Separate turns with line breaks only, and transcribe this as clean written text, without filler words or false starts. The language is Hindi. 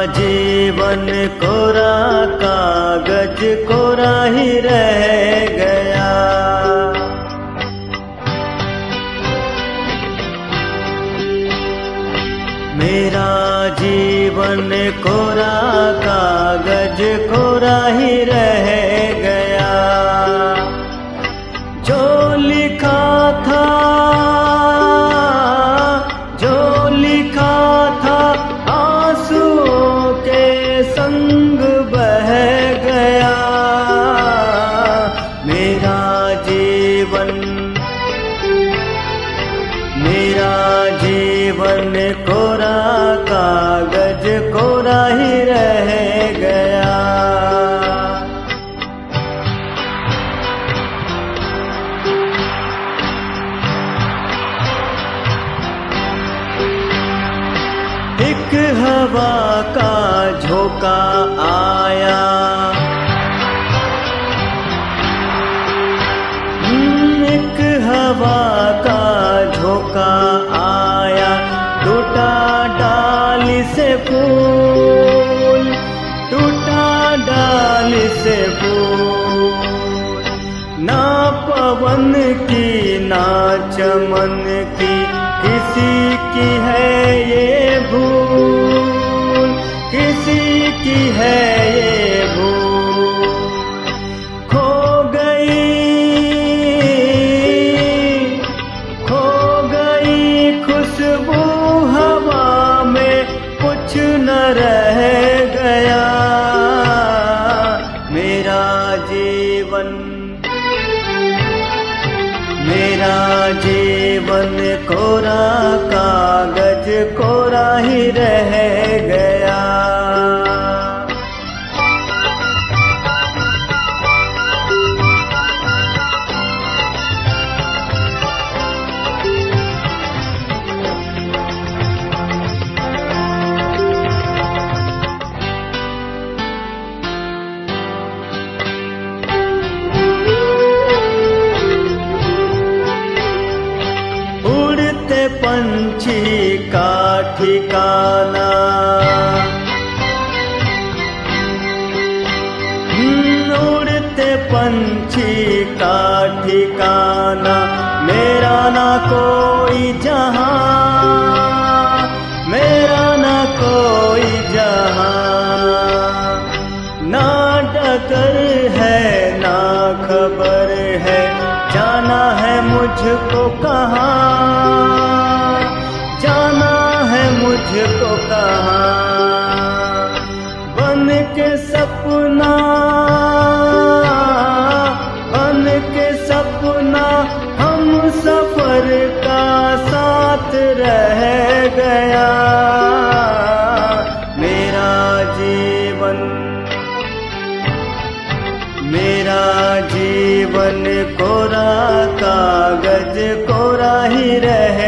जीवन कोरा कागज कोरा ही रह गया। मेरा जीवन कोरा कागज कोरा ही रह गया। जो लिखा था आंसुओं के संग बह गया। मेरा जीवन कोरा कागज कोरा ही रह गया। एक हवा का झोंका आया, एक हवा का झोंका आया, टूटा डाली से फूल, टूटा डाली से फूल। ना पवन की ना चमन की किसी की है ये भूल, किसी की है ये भूल। खो गई खुशबू हवा में, कुछ न रह गया। मेरा जीवन कोरा कागज कोरा ही रह गया। पंछी का ठिकाना, उड़ते पंछी का ठिकाना, मेरा ना कोई जहां, मेरा ना कोई जहां। ना डगर है ना खबर है, जाना है मुझको कहाँ, जाना है मुझको कहाँ। बन के सपना, बन के सपना हम सफर का साथ रह गया। मेरा जीवन कोरा कागज कोरा ही रह